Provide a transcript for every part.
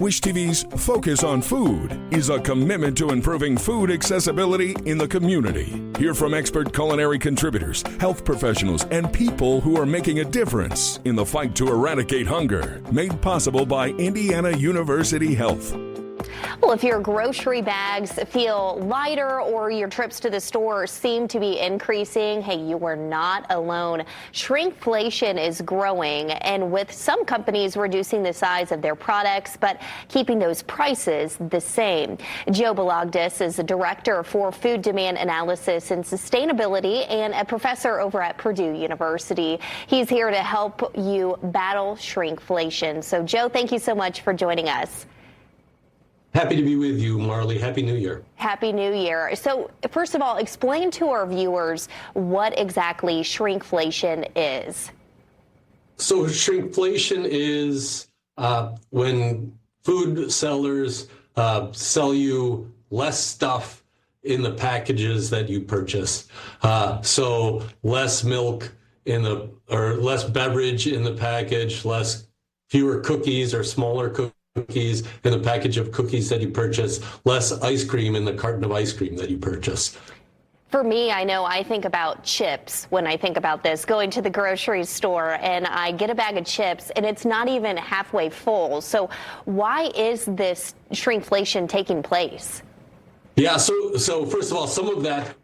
Wish TV's Focus on Food is a commitment to improving food accessibility in the community. Hear from expert culinary contributors, health professionals, and people who are making a difference in the fight to eradicate hunger. Made possible by Indiana University Health. Well, if your grocery bags feel lighter or your trips to the store seem to be increasing, hey, you are not alone. Shrinkflation is growing, and with some companies reducing the size of their products, but keeping those prices the same. Joe Balagtas is the Director for Food Demand Analysis and Sustainability and a professor over at Purdue University. He's here to help you battle shrinkflation. So, Joe, thank you so much for joining us. Happy to be with you, Marley. Happy New Year. Happy New Year. So, first of all, explain to our viewers what exactly shrinkflation is. So, shrinkflation is when food sellers sell you less stuff in the packages that you purchase. So, less milk or less beverage in the package, fewer cookies or smaller cookies in the package of cookies that you purchase, less ice cream in the carton of ice cream that you purchase. For me, I know I think about chips when I think about this, going to the grocery store and I get a bag of chips and it's not even halfway full. So why is this shrinkflation taking place? Yeah, so first of all, some of that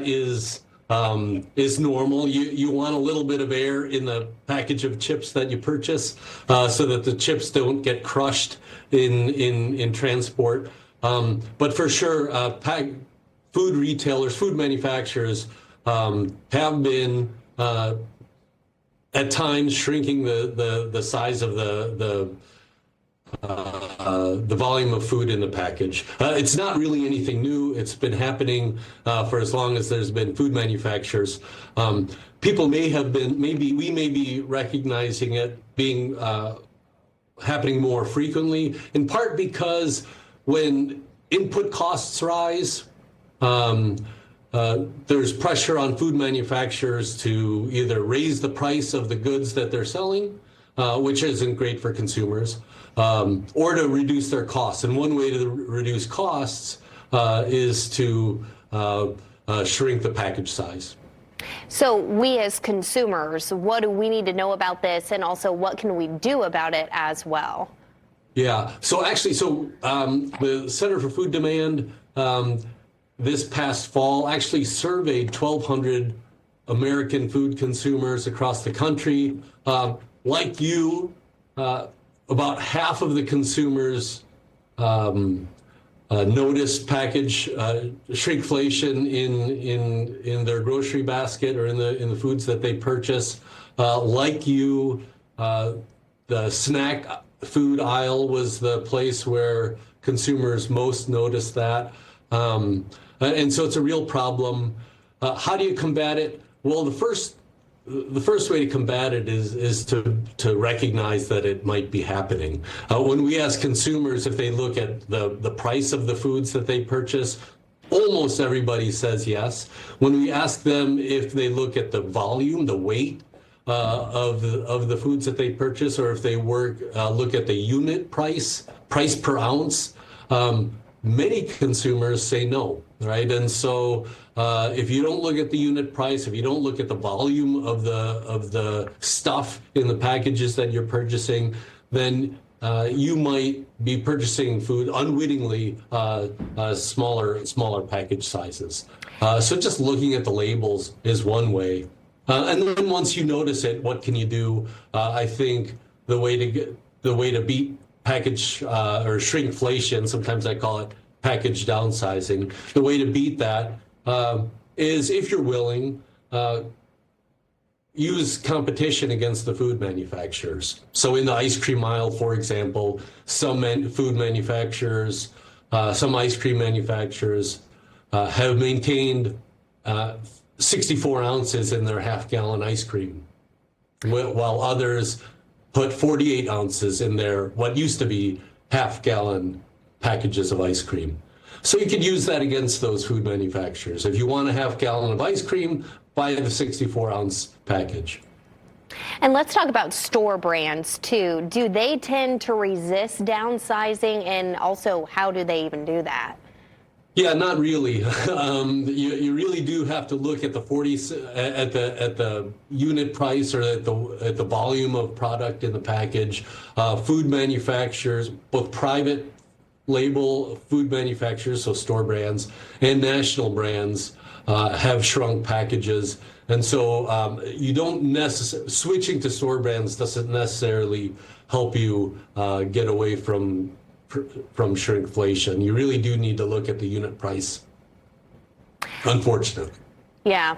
is normal. You want a little bit of air in the package of chips that you purchase so that the chips don't get crushed in transport. But for sure, food retailers, food manufacturers have been at times shrinking the size of the volume of food in the package. It's not really anything new. It's been happening for as long as there's been food manufacturers. People may be recognizing it being happening more frequently, in part because when input costs rise, there's pressure on food manufacturers to either raise the price of the goods that they're selling, which isn't great for consumers, or to reduce their costs. And one way to reduce costs is to shrink the package size. So we as consumers, what do we need to know about this? And also, what can we do about it as well? Yeah, so the Center for Food Demand this past fall actually surveyed 1,200 American food consumers across the country. Like you, about half of the consumers noticed package shrinkflation in their grocery basket or in the foods that they purchase. Like you, the snack food aisle was the place where consumers most noticed that. And so it's a real problem. How do you combat it? Well, the first way to combat it is to recognize that it might be happening. When we ask consumers if they look at the price of the foods that they purchase, almost everybody says yes. When we ask them if they look at the volume, the weight of the foods that they purchase, or if they look at the unit price per ounce, many consumers say no, right? And so if you don't look at the unit price, if you don't look at the volume of the stuff in the packages that you're purchasing, then you might be purchasing food unwittingly smaller package sizes. So just looking at the labels is one way. And then once you notice it, what can you do? I think the way to beat package or shrinkflation, sometimes I call it package downsizing. The way to beat that is, if you're willing, use competition against the food manufacturers. So in the ice cream aisle, for example, some food manufacturers, some ice cream manufacturers have maintained 64 ounces in their half-gallon ice cream, while others put 48 ounces in their what used to be half-gallon packages of ice cream. So you could use that against those food manufacturers. If you want a half-gallon of ice cream, buy the 64-ounce package. And let's talk about store brands too. Do they tend to resist downsizing, and also how do they even do that? Yeah, not really. You really do have to look at the at the unit price, or at the volume of product in the package. Food manufacturers, both private label food manufacturers, so store brands, and national brands have shrunk packages, and so you don't switching to store brands doesn't necessarily help you get away from shrinkflation. You really do need to look at the unit price, unfortunately. Yeah.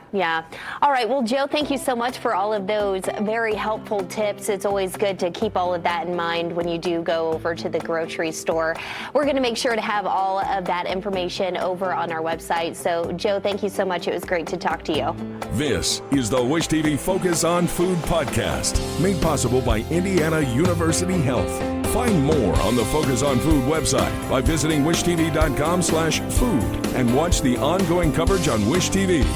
All right. Well, Joe, thank you so much for all of those very helpful tips. It's always good to keep all of that in mind when you do go over to the grocery store. We're going to make sure to have all of that information over on our website. So, Joe, thank you so much. It was great to talk to you. This is the Wish TV Focus on Food podcast, made possible by Indiana University Health. Find more on the Focus on Food website by visiting wishtv.com/food and watch the ongoing coverage on Wish TV.